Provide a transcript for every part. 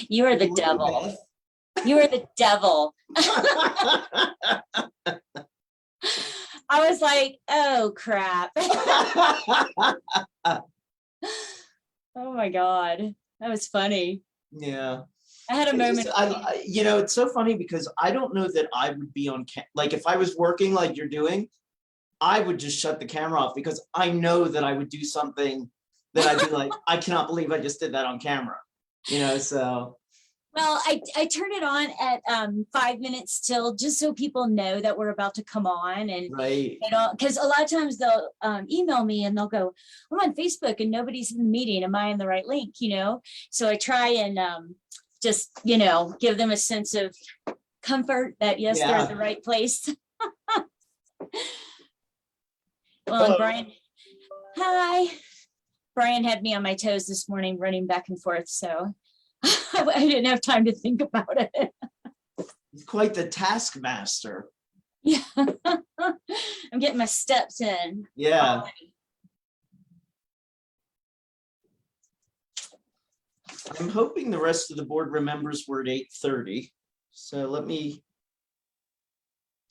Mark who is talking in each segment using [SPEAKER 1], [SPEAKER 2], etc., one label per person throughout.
[SPEAKER 1] You are the devil. You are the devil. I was like, oh crap. Oh my God. That was funny.
[SPEAKER 2] Yeah.
[SPEAKER 1] I had a moment.
[SPEAKER 2] It's so funny because I don't know that I would be on like if I was working like you're doing, I would just shut the camera off because I know that I would do something that I'd be like, I cannot believe I just did that on camera. So.
[SPEAKER 1] Well, I turn it on at 5 minutes till, just so people know that we're about to come on, and
[SPEAKER 2] right,
[SPEAKER 1] because a lot of times they'll email me and they'll go, I'm on Facebook and nobody's in the meeting. Am I in the right link? So I try and just give them a sense of comfort that yes, they're at the right place. Well, and Brian, hi. Brian had me on my toes this morning, running back and forth, so I didn't have time to think about it.
[SPEAKER 2] He's quite the taskmaster.
[SPEAKER 1] Yeah. I'm getting my steps in.
[SPEAKER 2] Yeah. I'm hoping the rest of the board remembers we're at 8:30. So let me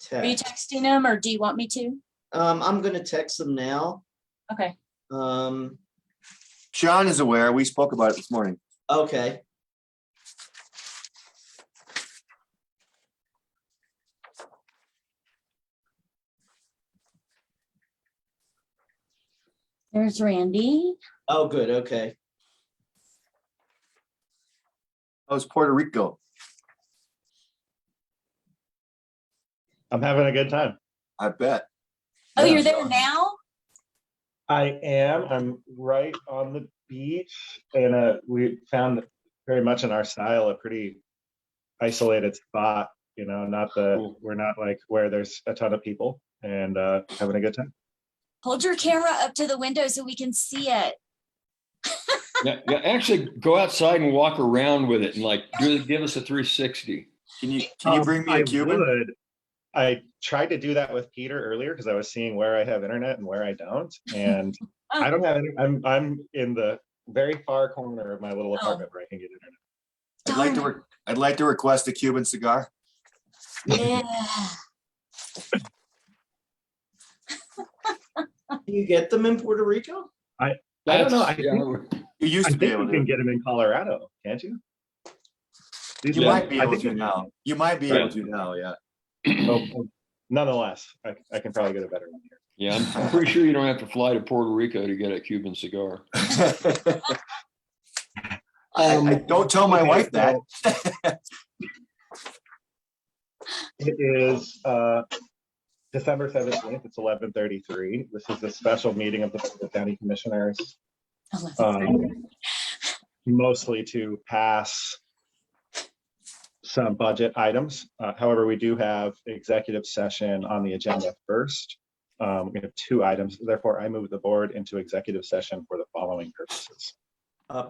[SPEAKER 2] text.
[SPEAKER 1] Are you texting them or do you want me to?
[SPEAKER 2] I'm going to text them now.
[SPEAKER 1] Okay.
[SPEAKER 3] John is aware. We spoke about it this morning.
[SPEAKER 2] Okay.
[SPEAKER 1] There's Randy.
[SPEAKER 2] Oh, good. Okay.
[SPEAKER 3] How's Puerto Rico?
[SPEAKER 4] I'm having a good time.
[SPEAKER 3] I bet.
[SPEAKER 1] Oh, you're there now?
[SPEAKER 4] I am. I'm right on the beach, and we found very much in our style a pretty isolated spot. We're not like where there's a ton of people, and having a good time.
[SPEAKER 1] Hold your camera up to the window so we can see it.
[SPEAKER 5] Yeah, actually go outside and walk around with it and give us a 360.
[SPEAKER 3] Can you bring me a Cuban?
[SPEAKER 4] I tried to do that with Peter earlier because I was seeing where I have internet and where I don't, and I don't have any. I'm in the very far corner of my little apartment where I can get internet.
[SPEAKER 3] I'd like to request a Cuban cigar.
[SPEAKER 1] Yeah.
[SPEAKER 2] Can you get them in Puerto Rico?
[SPEAKER 4] I don't know.
[SPEAKER 3] You used to be able
[SPEAKER 4] you can get them in Colorado, can't you?
[SPEAKER 3] You might be able to now. You might be able to now, yeah.
[SPEAKER 4] Nonetheless, I can probably get a better one here.
[SPEAKER 5] Yeah, I'm pretty sure you don't have to fly to Puerto Rico to get a Cuban cigar.
[SPEAKER 3] I don't tell my wife that.
[SPEAKER 4] It is December 17th. It's 11:33. This is a special meeting of the Board of County Commissioners, mostly to pass some budget items. However, we do have executive session on the agenda first. We have 2 items. Therefore, I move the board into executive session for the following purposes.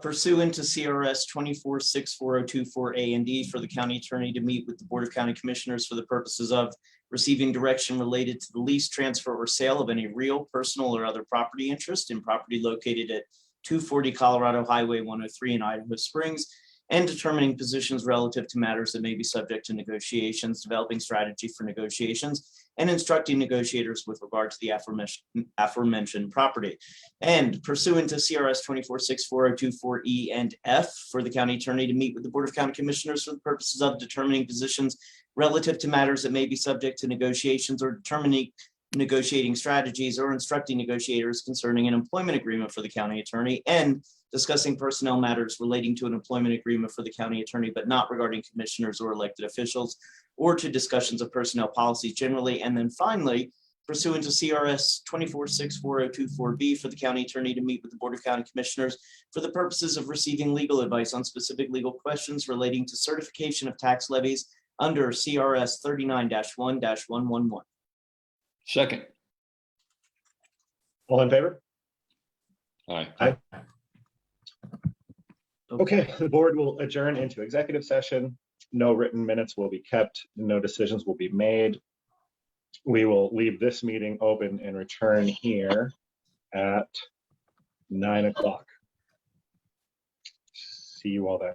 [SPEAKER 2] Pursuant to CRS 246402-4A and D, for the county attorney to meet with the Board of County Commissioners for the purposes of receiving direction related to the lease, transfer, or sale of any real, personal, or other property interest in property located at 240 Colorado Highway 103 in Idaho Springs, and determining positions relative to matters that may be subject to negotiations, developing strategy for negotiations, and instructing negotiators with regard to the aforementioned property. And pursuant to CRS 246402-4E and F, for the county attorney to meet with the Board of County Commissioners for the purposes of determining positions relative to matters that may be subject to negotiations, or determining negotiating strategies, or instructing negotiators concerning an employment agreement for the county attorney, and discussing personnel matters relating to an employment agreement for the county attorney, but not regarding commissioners or elected officials, or to discussions of personnel policies generally. And then finally, pursuant to CRS 246402-4B, for the county attorney to meet with the Board of County Commissioners for the purposes of receiving legal advice on specific legal questions relating to certification of tax levies under CRS 39-1-111.
[SPEAKER 5] Second.
[SPEAKER 4] All in favor?
[SPEAKER 5] Aye.
[SPEAKER 4] Aye. Okay, the board will adjourn into executive session. No written minutes will be kept. No decisions will be made. We will leave this meeting open and return here at 9 o'clock. See you all then.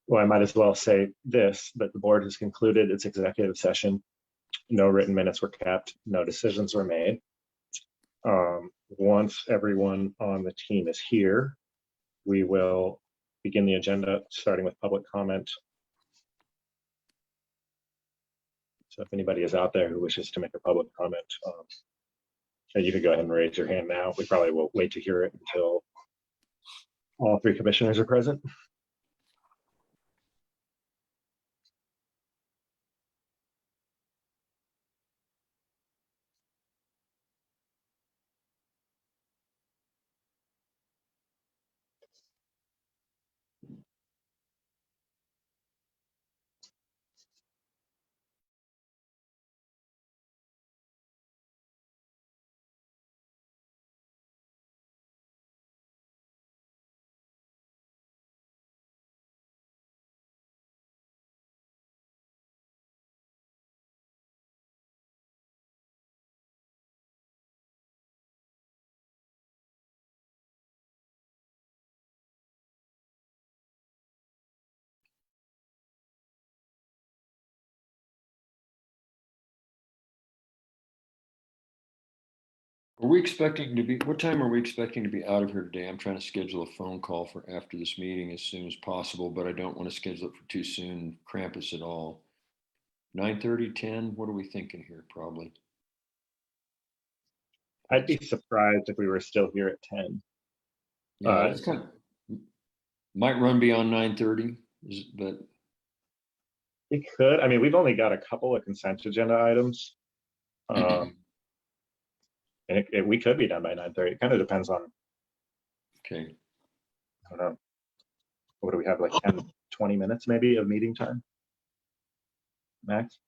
[SPEAKER 4] Well, I might as well say this, but the board has concluded its executive session. No written minutes were kept, no decisions were made. Once everyone on the team is here, we will begin the agenda, starting with public comment. So if anybody is out there who wishes to make a public comment, you can go ahead and raise your hand now. We probably will wait to hear it until all three commissioners are present.
[SPEAKER 5] Are we expecting to be, what time are we expecting to be out of here today? I'm trying to schedule a phone call for after this meeting as soon as possible, but I don't want to schedule it for too soon, cramp us at all. 9:30, 10, what are we thinking here, probably?
[SPEAKER 4] I'd be surprised if we were still here at 10.
[SPEAKER 5] Yeah, it's kind of, might run beyond 9:30, but.
[SPEAKER 4] It could, I mean, we've only got a couple of consent agenda items. And we could be done by 9:30. It kind of depends on,
[SPEAKER 5] Okay.
[SPEAKER 4] I don't know, what do we have, like 10, 20 minutes maybe of meeting time? Max?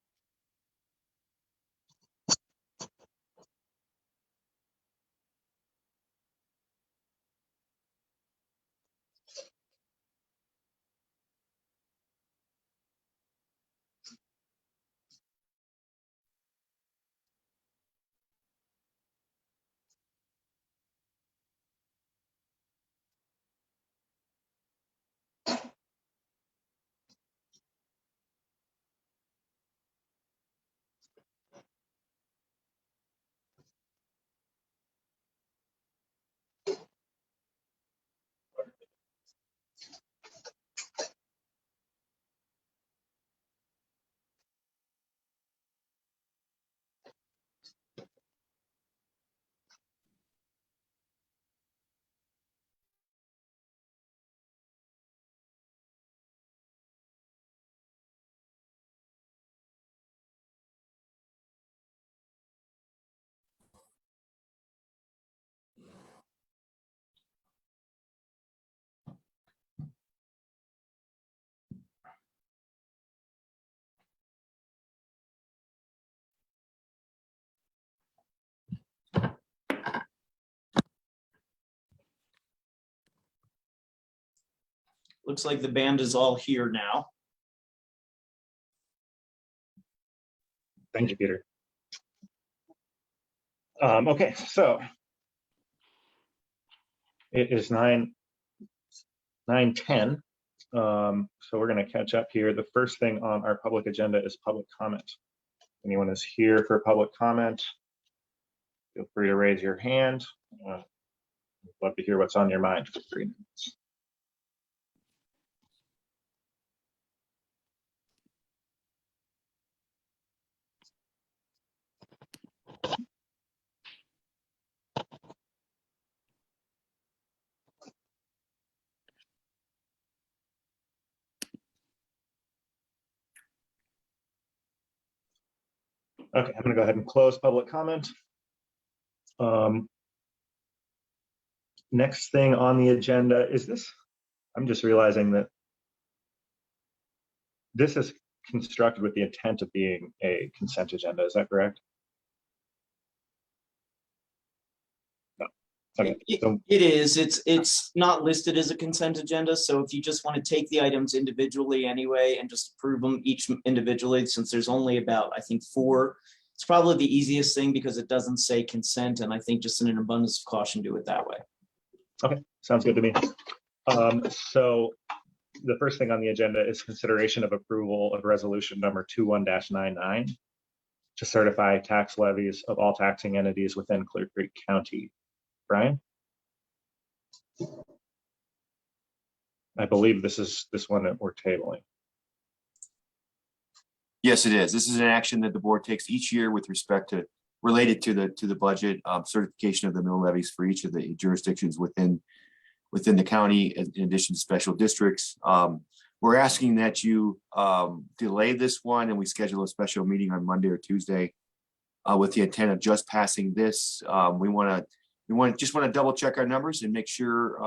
[SPEAKER 2] Looks like the band is all here now.
[SPEAKER 4] Thank you, Peter. Okay, so it is 9:10. So we're going to catch up here. The first thing on our public agenda is public comment. Anyone is here for public comment, feel free to raise your hand. Love to hear what's on your mind for 3 minutes. Okay, I'm going to go ahead and close public comment. Next thing on the agenda is this. I'm just realizing that this is constructed with the intent of being a consent agenda. Is that correct? No. Okay. So,
[SPEAKER 2] It is. It's not listed as a consent agenda. So if you just want to take the items individually anyway and just approve them each individually, since there's only about, I think, 4 It's probably the easiest thing because it doesn't say consent, and I think just in an abundance of caution, do it that way.
[SPEAKER 4] Okay, sounds good to me. So the first thing on the agenda is consideration of approval of resolution number 21-99 to certify tax levies of all taxing entities within Clear Creek County. Brian? I believe this is this one that we're tabling.
[SPEAKER 3] Yes, it is. This is an action that the board takes each year with respect to related to the budget certification of the mill levies for each of the jurisdictions within the county, in addition to special districts. We're asking that you delay this one and we schedule a special meeting on Monday or Tuesday with the intent of just passing this. We just want to double check our numbers and make sure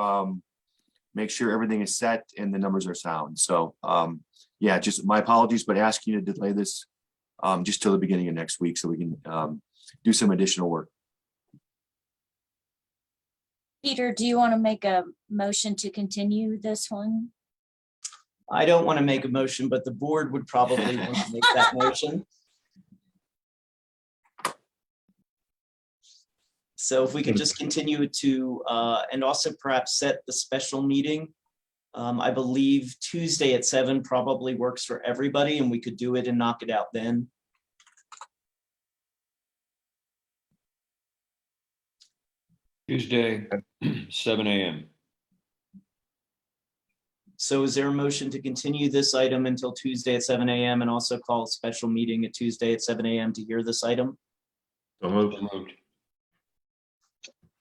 [SPEAKER 3] everything is set and the numbers are sound. So yeah, just my apologies, but asking you to delay this just till the beginning of next week so we can do some additional work.
[SPEAKER 1] Peter, do you want to make a motion to continue this one?
[SPEAKER 2] I don't want to make a motion, but the board would probably want to make that motion. So if we could just continue to, and also perhaps set the special meeting. I believe Tuesday at 7 probably works for everybody and we could do it and knock it out then.
[SPEAKER 5] Tuesday, 7 a.m.
[SPEAKER 2] So is there a motion to continue this item until Tuesday at 7 a.m. and also call a special meeting at Tuesday at 7 a.m. to hear this item?
[SPEAKER 5] So moved.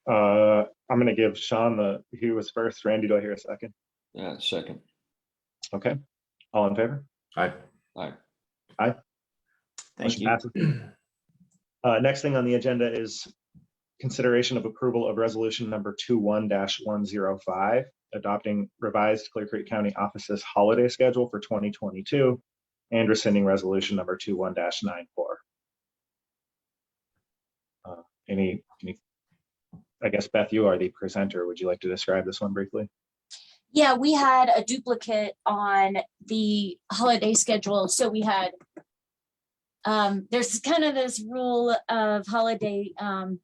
[SPEAKER 4] I'm going to give Sean he was first. Randy, do I hear a second?
[SPEAKER 5] Second.
[SPEAKER 4] Okay. All in favor?
[SPEAKER 3] Aye.
[SPEAKER 2] Thank
[SPEAKER 4] Motion
[SPEAKER 2] you.
[SPEAKER 4] passes. Next thing on the agenda is consideration of approval of resolution number 21-105, adopting revised Clear Creek County offices holiday schedule for 2022 and rescinding resolution number 21-94. Any, I guess, Beth, you are the presenter. Would you like to describe this one briefly?
[SPEAKER 1] Yeah, we had a duplicate on the holiday schedule. So we had, there's kind of this rule of holiday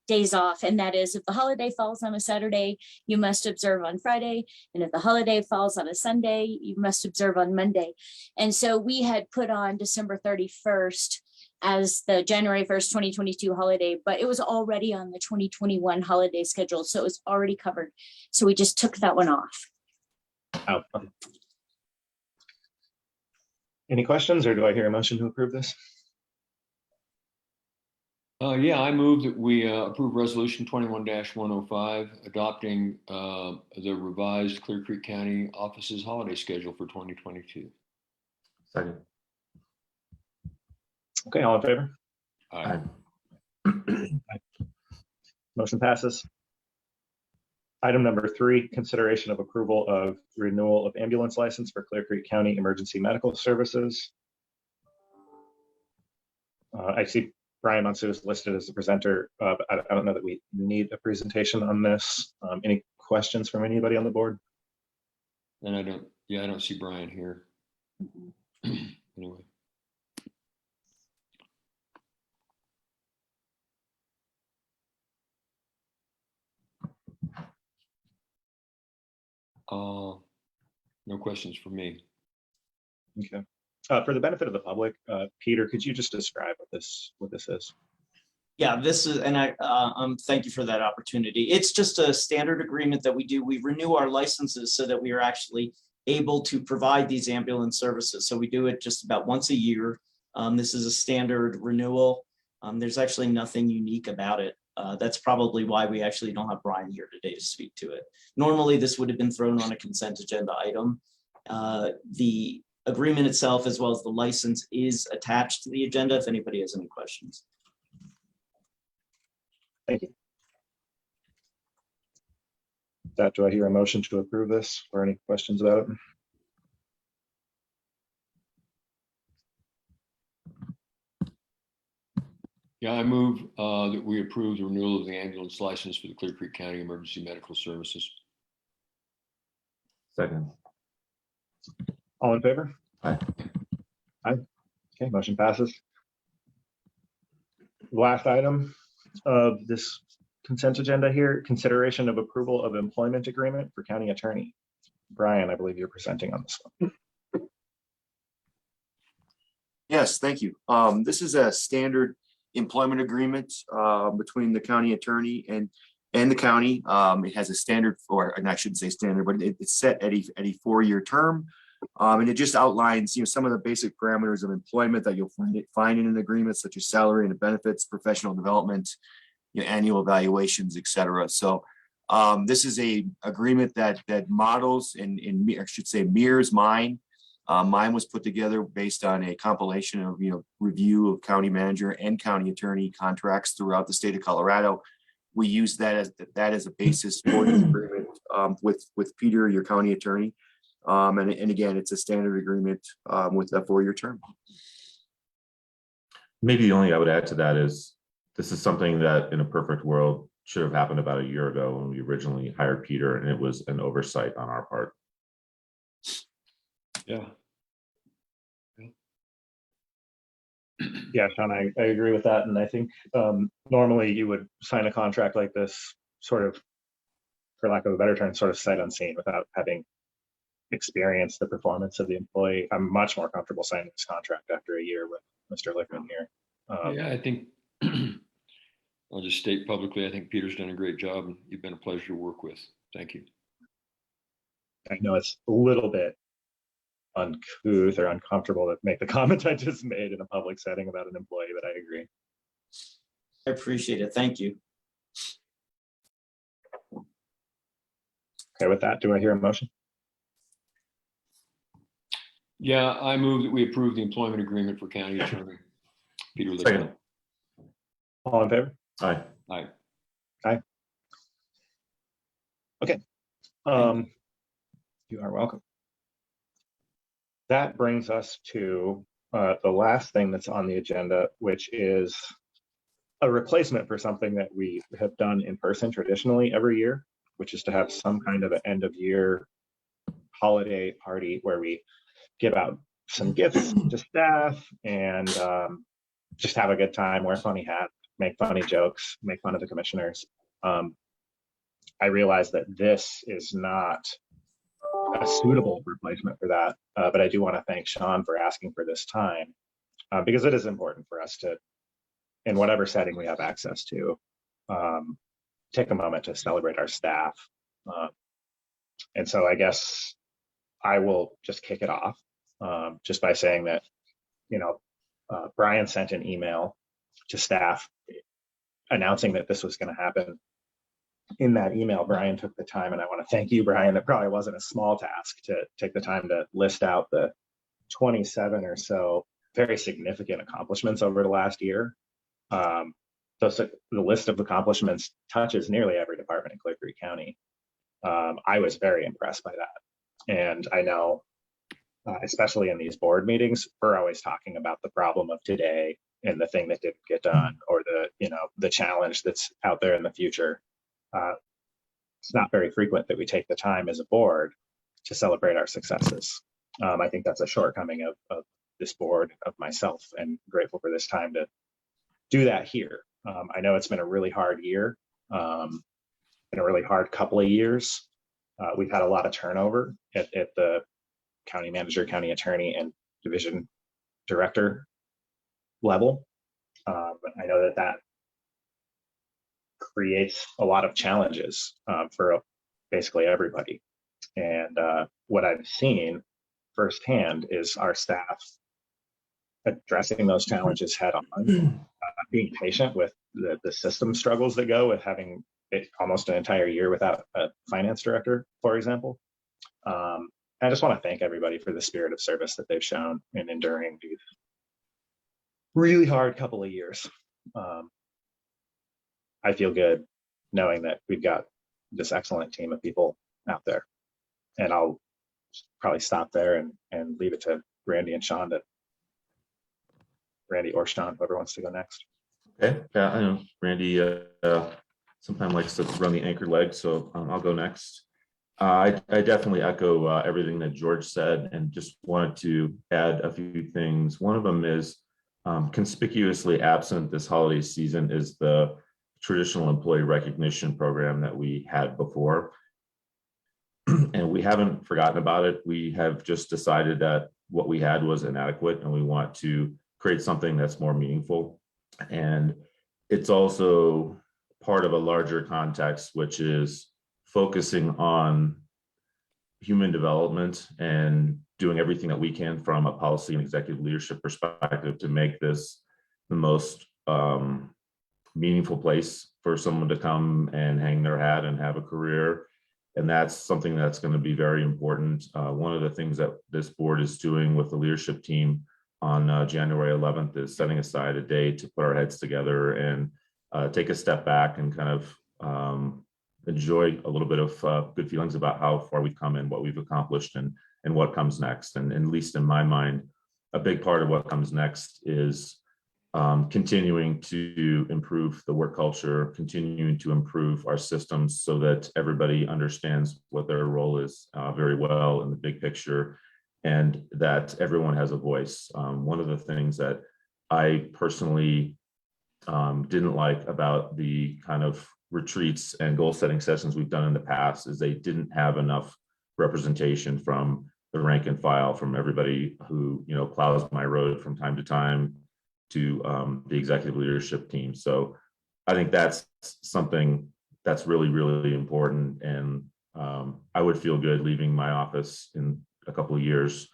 [SPEAKER 1] days off, and that is if the holiday falls on a Saturday, you must observe on Friday. And if the holiday falls on a Sunday, you must observe on Monday. And so we had put on December 31st as the January 1st, 2022 holiday, but it was already on the 2021 holiday schedule. So it was already covered. So we just took that one off.
[SPEAKER 4] Oh, okay. Any questions, or do I hear a motion to approve this?
[SPEAKER 5] Yeah, I move that we approve resolution 21-105, adopting the revised Clear Creek County offices holiday schedule for 2022.
[SPEAKER 3] Second.
[SPEAKER 4] Okay, all in favor?
[SPEAKER 5] Aye.
[SPEAKER 4] Motion passes. Item number 3, consideration of approval of renewal of ambulance license for Clear Creek County Emergency Medical Services. I see Brian Monsu is listed as the presenter, but I don't know that we need a presentation on this. Any questions from anybody on the board?
[SPEAKER 5] And I don't see Brian here. Anyway. No questions for me.
[SPEAKER 4] Okay. For the benefit of the public, Peter, could you just describe what this is?
[SPEAKER 2] Yeah, this is, and thank you for that opportunity. It's just a standard agreement that we do. We renew our licenses so that we are actually able to provide these ambulance services. So we do it just about once a year. This is a standard renewal. There's actually nothing unique about it. That's probably why we actually don't have Brian here today to speak to it. Normally, this would have been thrown on a consent agenda item. The agreement itself, as well as the license, is attached to the agenda if anybody has any questions.
[SPEAKER 4] Thank you. Do I hear a motion to approve this, or any questions about it?
[SPEAKER 5] Yeah, I move that we approve the renewal of the ambulance license for the Clear Creek County Emergency Medical Services.
[SPEAKER 3] Second.
[SPEAKER 4] All in favor?
[SPEAKER 3] Aye.
[SPEAKER 4] Aye. Okay, motion passes. last item of this consent agenda here, consideration of approval of employment agreement for county attorney. Brian, I believe you're presenting on this one.
[SPEAKER 3] Yes, thank you. This is a standard employment agreement between the county attorney and the county. It has a standard for, and I shouldn't say standard, but it's set at a 4-year term. And it just outlines, some of the basic parameters of employment that you'll find in an agreement, such as salary and benefits, professional development, annual evaluations, et cetera. So this is a agreement that models and I should say mirrors mine. Mine was put together based on a compilation of, review of county manager and county attorney contracts throughout the state of Colorado. We use that as a basis for the agreement with Peter, your county attorney. And again, it's a standard agreement with a 4-year term.
[SPEAKER 6] Maybe the only thing I would add to that is this is something that in a perfect world should have happened about a year ago when we originally hired Peter, and it was an oversight on our part.
[SPEAKER 5] Yeah.
[SPEAKER 4] Yeah, Sean, I agree with that. And I think normally you would sign a contract like this sort of, for lack of a better term, sort of sight unseen without having experienced the performance of the employee. I'm much more comfortable signing this contract after a year with Mr. Lickman here.
[SPEAKER 5] Yeah, I think I'll just state publicly, I think Peter's done a great job and you've been a pleasure to work with. Thank you.
[SPEAKER 4] I know it's a little bit uncouth or uncomfortable to make the comment I just made in a public setting about an employee, but I agree.
[SPEAKER 2] I appreciate it. Thank you.
[SPEAKER 4] Okay, with that, do I hear a motion?
[SPEAKER 5] Yeah, I move that we approve the employment agreement for county attorney Peter Lickman.
[SPEAKER 6] Second.
[SPEAKER 4] All in favor?
[SPEAKER 6] Aye.
[SPEAKER 5] Aye.
[SPEAKER 4] Okay. You are welcome. That brings us to the last thing that's on the agenda, which is a replacement for something that we have done in person traditionally every year, which is to have some kind of an end of year holiday party where we give out some gifts to staff and just have a good time, wear funny hats, make funny jokes, make fun of the commissioners. I realize that this is not a suitable replacement for that, but I do want to thank Sean for asking for this time because it is important for us to, in whatever setting we have access to, take a moment to celebrate our staff. And so I guess I will just kick it off just by saying that, Brian sent an email to staff announcing that this was going to happen. In that email, Brian took the time, and I want to thank you, Brian. That probably wasn't a small task to take the time to list out the 27 or so very significant accomplishments over the last year. The list of accomplishments touches nearly every department in Clear Creek County. I was very impressed by that. And I know, especially in these board meetings, we're always talking about the problem of today and the thing that didn't get done, or the challenge that's out there in the future. It's not very frequent that we take the time as a board to celebrate our successes. I think that's a shortcoming of this board, of myself, and grateful for this time to do that here. I know it's been a really hard year, been a really hard couple of years. We've had a lot of turnover at the county manager, county attorney, and division director level. I know that creates a lot of challenges for basically everybody. And what I've seen firsthand is our staff addressing those challenges head on, being patient with the system struggles that go with having almost an entire year without a finance director, for example. I just want to thank everybody for the spirit of service that they've shown in enduring these really hard couple of years. I feel good knowing that we've got this excellent team of people out there. And I'll probably stop there and leave it to Randy and Sean Randy or Sean, whoever wants to go next.
[SPEAKER 6] Okay. Yeah, I know Randy sometimes likes to run the anchor leg, so I'll go next. I definitely echo everything that George said and just wanted to add a few things. One of them is Conspicuously absent this holiday season is the traditional employee recognition program that we had before. And we haven't forgotten about it. We have just decided that what we had was inadequate and we want to create something that's more meaningful. And it's also part of a larger context, which is focusing on human development and doing everything that we can from a policy and executive leadership perspective to make this the most meaningful place for someone to come and hang their hat and have a career. And that's something that's going to be very important. One of the things that this board is doing with the leadership team on January 11th is setting aside a day to put our heads together and take a step back and kind of enjoy a little bit of good feelings about how far we've come and what we've accomplished and what comes next. And at least in my mind, a big part of what comes next is continuing to improve the work culture, continuing to improve our systems so that everybody understands what their role is very well in the big picture, and that everyone has a voice. One of the things that I personally didn't like about the kind of retreats and goal setting sessions we've done in the past is they didn't have enough representation from the rank and file, from everybody who, you know, plows my road from time to time to the executive leadership team. So I think that's something that's really, really important. And I would feel good leaving my office in a couple of years,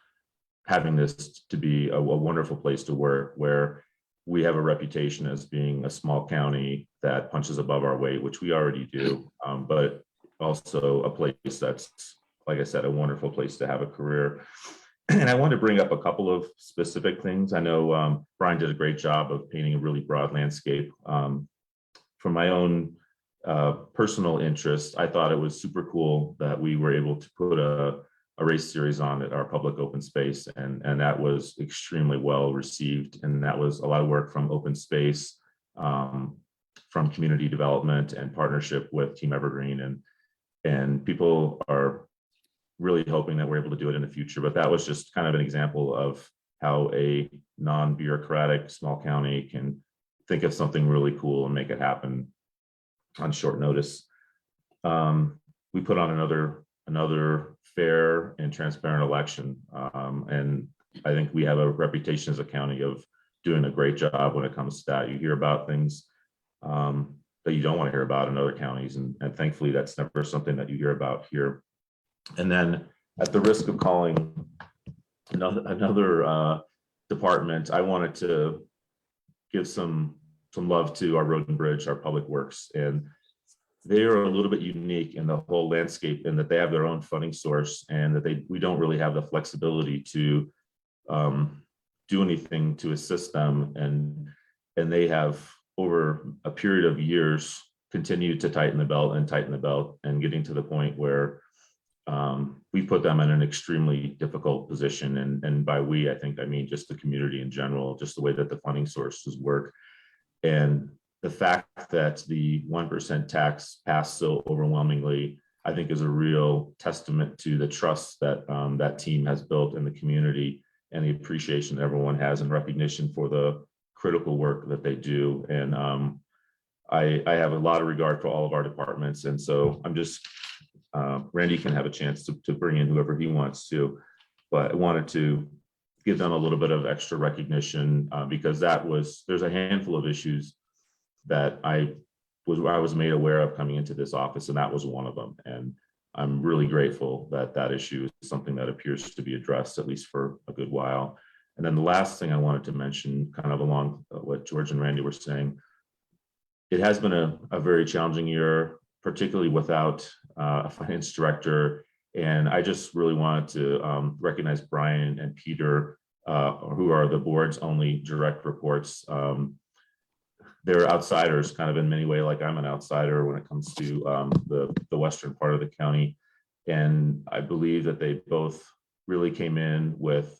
[SPEAKER 6] having this to be a wonderful place to work, where we have a reputation as being a small county that punches above our weight, which we already do, but also a place that's, like I said, a wonderful place to have a career. And I want to bring up a couple of specific things. I know Brian did a great job of painting a really broad landscape. From my own personal interest, I thought it was super cool that we were able to put a race series on at our public open space, and that was extremely well received. And that was a lot of work from open space, from community development and partnership with Team Evergreen, and people are really hoping that we're able to do it in the future. But that was just kind of an example of how a non-bureaucratic small county can think of something really cool and make it happen on short notice. We put on another fair and transparent election. And I think we have a reputation as a county of doing a great job when it comes to that. You hear about things that you don't want to hear about in other counties. And thankfully, that's never something that you hear about here. And then at the risk of calling another department, I wanted to give some love to our road and bridge, our public works. And they are a little bit unique in the whole landscape in that they have their own funding source, and that we don't really have the flexibility to do anything to assist them. And they have, over a period of years, continued to tighten the belt and getting to the point where we put them in an extremely difficult position. And by we, I think I mean just the community in general, just the way that the funding sources work. And the fact that the 1% tax passed so overwhelmingly, I think, is a real testament to the trust that that team has built in the community, and the appreciation that everyone has and recognition for the critical work that they do. And I have a lot of regard for all of our departments. And so I'm just, Randy can have a chance to bring in whoever he wants to, but I wanted to give them a little bit of extra recognition because there's a handful of issues that I was made aware of coming into this office, and that was one of them. And I'm really grateful that that issue is something that appears to be addressed, at least for a good while. And then the last thing I wanted to mention, kind of along what George and Randy were saying, it has been a very challenging year, particularly without a finance director. And I just really wanted to recognize Brian and Peter, who are the board's only direct reports. They're outsiders kind of in many ways, like I'm an outsider when it comes to the western part of the county. And I believe that they both really came in with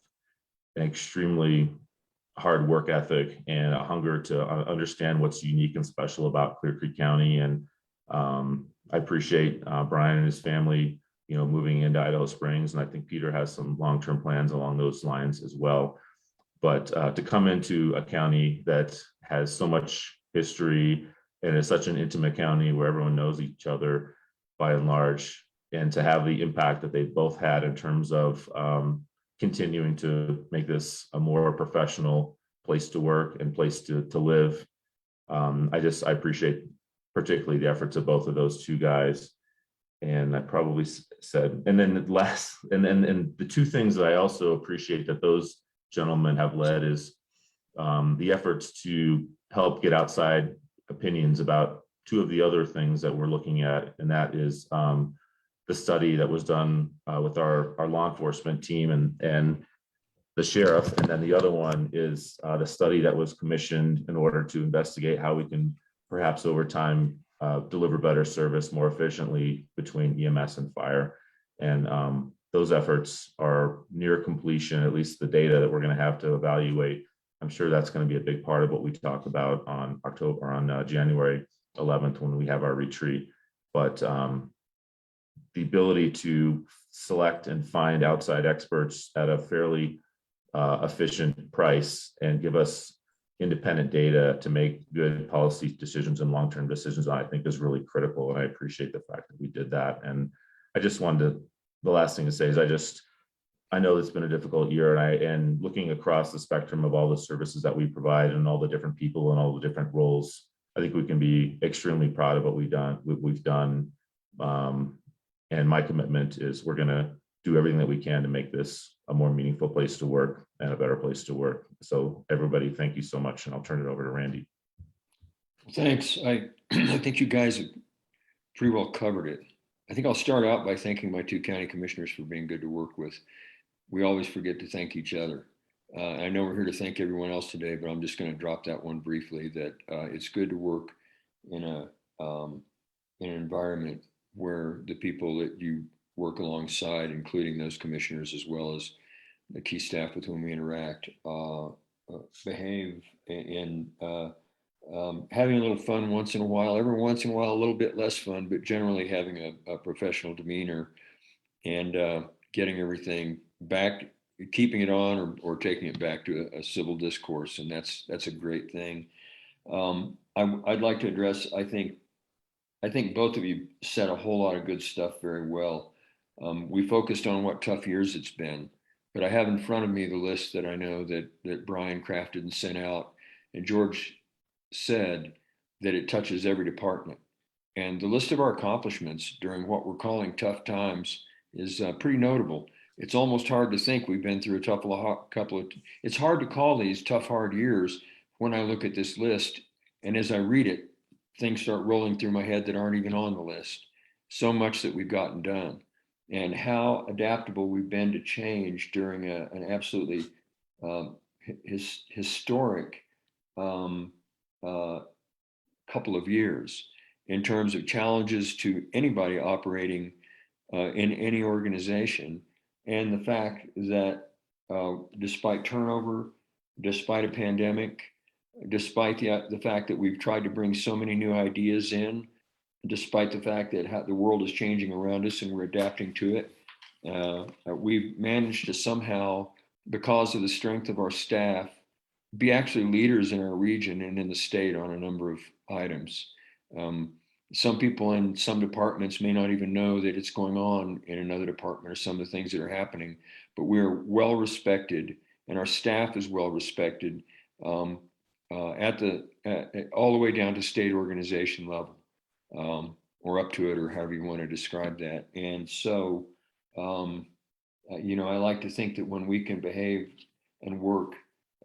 [SPEAKER 6] an extremely hard work ethic and a hunger to understand what's unique and special about Clear Creek County. And I appreciate Brian and his family, moving into Idaho Springs. And I think Peter has some long-term plans along those lines as well. But to come into a county that has so much history and is such an intimate county where everyone knows each other by and large, and to have the impact that they've both had in terms of continuing to make this a more professional place to work and place to live. I appreciate particularly the efforts of both of those two guys. And I probably said, and then the two things that I also appreciate that those gentlemen have led is the efforts to help get outside opinions about two of the other things that we're looking at, and that is the study that was done with our law enforcement team and the sheriff, and then the other one is the study that was commissioned in order to investigate how we can perhaps over time deliver better service more efficiently between EMS and fire. And those efforts are near completion, at least the data that we're going to have to evaluate. I'm sure that's going to be a big part of what we talk about on January 11th when we have our retreat. But the ability to select and find outside experts at a fairly efficient price and give us independent data to make good policy decisions and long-term decisions, I think is really critical. And I appreciate the fact that we did that. And I just wanted to, the last thing to say is I know it's been a difficult year, and looking across the spectrum of all the services that we provide and all the different people and all the different roles, I think we can be extremely proud of what we've done. And my commitment is we're going to do everything that we can to make this a more meaningful place to work and a better place to work. So everybody, thank you so much. And I'll turn it over to Randy.
[SPEAKER 5] Thanks. I think you guys have pretty well covered it. I think I'll start out by thanking my two county commissioners for being good to work with. We always forget to thank each other. I know we're here to thank everyone else today, but I'm just going to drop that one briefly, that it's good to work in an environment where the people that you work alongside, including those commissioners, as well as the key staff with whom we interact, behave and having a little fun once in a while, every once in a while, a little bit less fun, but generally having a professional demeanor and getting everything back, keeping it on or taking it back to a civil discourse. And that's a great thing. I'd like to address, I think both of you said a whole lot of good stuff very well. We focused on what tough years it's been, but I have in front of me the list that I know that Brian crafted and sent out, and George said that it touches every department. And the list of our accomplishments during what we're calling tough times is pretty notable. It's almost hard to think we've been through it's hard to call these tough, hard years when I look at this list. And as I read it, things start rolling through my head that aren't even on the list. So much that we've gotten done, and how adaptable we've been to change during an absolutely historic couple of years in terms of challenges to anybody operating in any organization. And the fact that despite turnover, despite a pandemic, despite the fact that we've tried to bring so many new ideas in, despite the fact that the world is changing around us and we're adapting to it, we've managed to somehow, because of the strength of our staff, be actually leaders in our region and in the state on a number of items. Some people in some departments may not even know that it's going on in another department or some of the things that are happening, but we're well respected and our staff is well respected all the way down to state organization level, or up to it, or however you want to describe that. And so, I like to think that when we can behave and work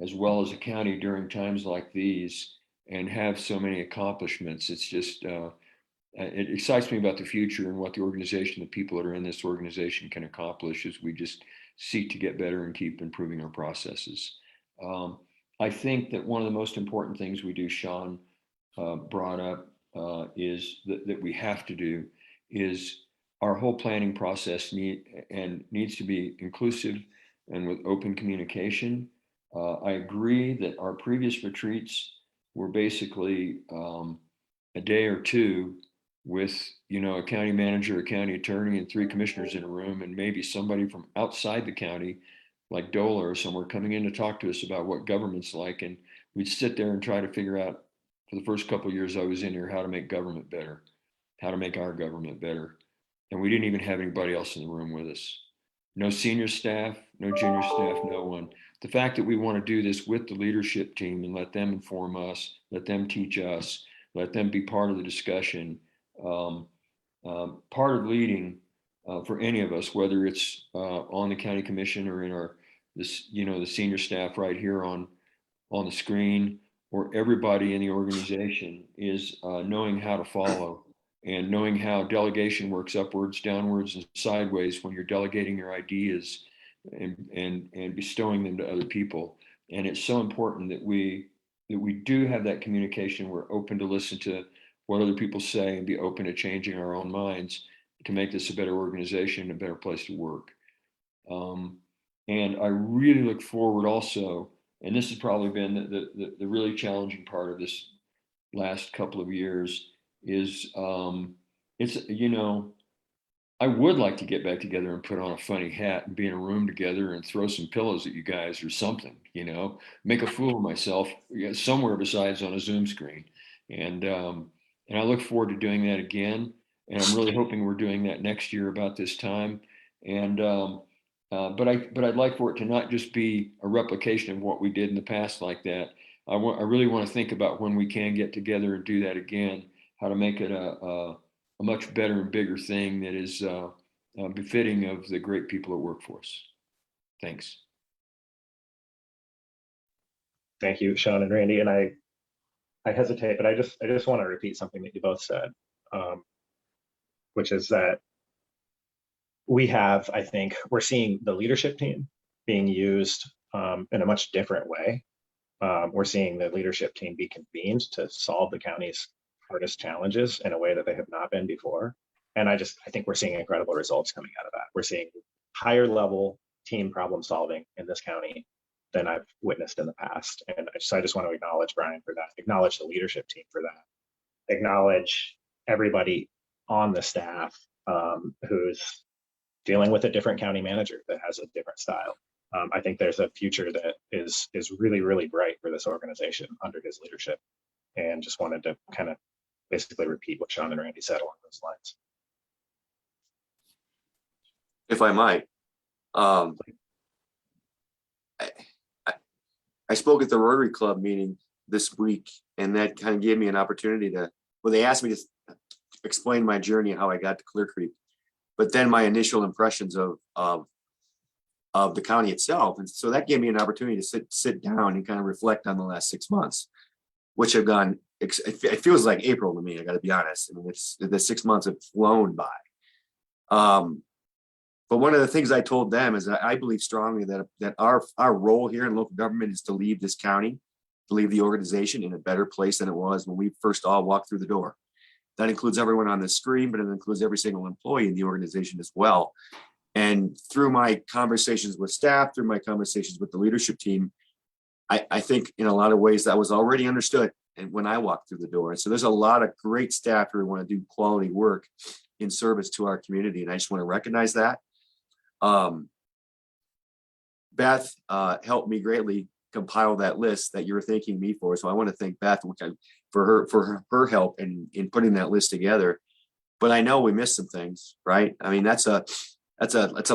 [SPEAKER 5] as well as a county during times like these and have so many accomplishments, it's just, it excites me about the future and what the organization, the people that are in this organization can accomplish as we just seek to get better and keep improving our processes. I think that one of the most important things we do, Sean brought up, is that we have to do is our whole planning process needs to be inclusive and with open communication. I agree that our previous retreats were basically a day or two with, a county manager, a county attorney, and 3 commissioners in a room, and maybe somebody from outside the county, like DOLA or somewhere coming in to talk to us about what government's like. And we'd sit there and try to figure out, for the first couple of years I was in here, how to make government better, how to make our government better. And we didn't even have anybody else in the room with us. No senior staff, no junior staff, no one. The fact that we want to do this with the leadership team and let them inform us, let them teach us, let them be part of the discussion, part of leading for any of us, whether it's on the county commission or in our the senior staff right here on the screen, or everybody in the organization, is knowing how to follow and knowing how delegation works upwards, downwards, and sideways when you're delegating your ideas and bestowing them to other people. And it's so important that we do have that communication. We're open to listen to what other people say and be open to changing our own minds to make this a better organization, a better place to work. And I really look forward also, and this has probably been the really challenging part of this last couple of years, is it's, I would like to get back together and put on a funny hat and be in a room together and throw some pillows at you guys or something, make a fool of myself somewhere besides on a Zoom screen. And I look forward to doing that again. And I'm really hoping we're doing that next year about this time. And but I'd like for it to not just be a replication of what we did in the past like that. I really want to think about when we can get together and do that again, how to make it a much better and bigger thing that is befitting of the great people that work for us. Thanks.
[SPEAKER 4] Thank you, Sean and Randy. And I hesitate, but I just want to repeat something that you both said, which is that I think we're seeing the leadership team being used in a much different way. We're seeing the leadership team be convened to solve the county's hardest challenges in a way that they have not been before. And I think we're seeing incredible results coming out of that. We're seeing higher level team problem solving in this county than I've witnessed in the past. And I just want to acknowledge Brian for that, acknowledge the leadership team for that, acknowledge everybody on the staff who's dealing with a different county manager that has a different style. I think there's a future that is really, really bright for this organization under his leadership. And just wanted to kind of basically repeat what Sean and Randy said along those lines.
[SPEAKER 3] If I might, I spoke at the Rotary Club meeting this week, and that kind of gave me an opportunity they asked me to explain my journey, how I got to Clear Creek, but then my initial impressions of the county itself. And so that gave me an opportunity to sit down and kind of reflect on the last 6 months, which have gone, it feels like April to me, I got to be honest. I mean, the 6 months have flown by. But one of the things I told them is that I believe strongly that our role here in local government is to leave this county, to leave the organization in a better place than it was when we first all walked through the door. That includes everyone on the screen, but it includes every single employee in the organization as well. And through my conversations with staff, through my conversations with the leadership team, I think in a lot of ways that was already understood and when I walked through the door. And so there's a lot of great staff who want to do quality work in service to our community. And I just want to recognize that. Beth helped me greatly compile that list that you're thanking me for. So I want to thank Beth for her help in putting that list together. But I know we missed some things, right? I mean, that's a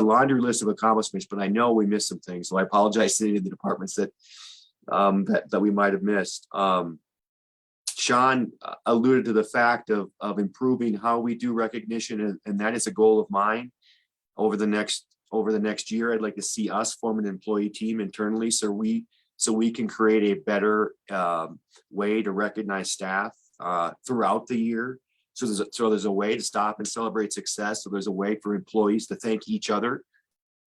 [SPEAKER 3] laundry list of accomplishments, but I know we missed some things. So I apologize to any of the departments that we might have missed. Sean alluded to the fact of improving how we do recognition, and that is a goal of mine over the next year. I'd like to see us form an employee team internally so we can create a better way to recognize staff throughout the year. So there's a way to stop and celebrate success. So there's a way for employees to thank each other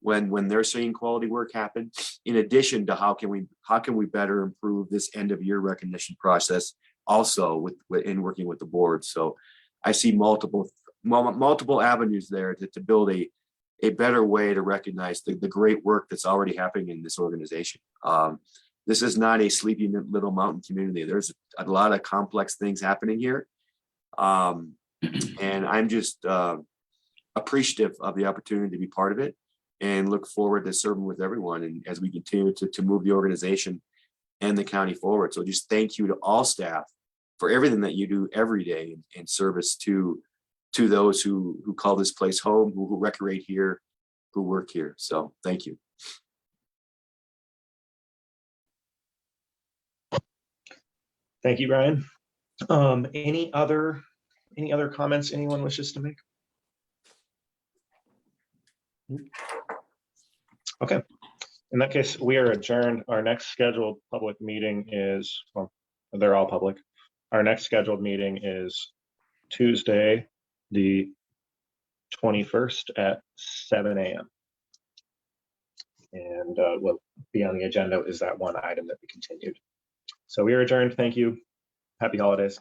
[SPEAKER 3] when they're seeing quality work happen. In addition to how can we better improve this end of year recognition process also in working with the board. So I see multiple avenues there to build a better way to recognize the great work that's already happening in this organization. This is not a sleepy little mountain community. There's a lot of complex things happening here. And I'm just appreciative of the opportunity to be part of it and look forward to serving with everyone and as we continue to move the organization and the county forward. So just thank you to all staff for everything that you do every day in service to those who call this place home, who recreate here, who work here. So thank you.
[SPEAKER 4] Thank you, Brian. Any other comments anyone wishes to make? Okay. In that case, we are adjourned. Our next scheduled public meeting is, well, they're all public. Our next scheduled meeting is Tuesday, the 21st at 7 a.m. And what will be on the agenda is that one item that we continued. So we are adjourned. Thank you. Happy holidays.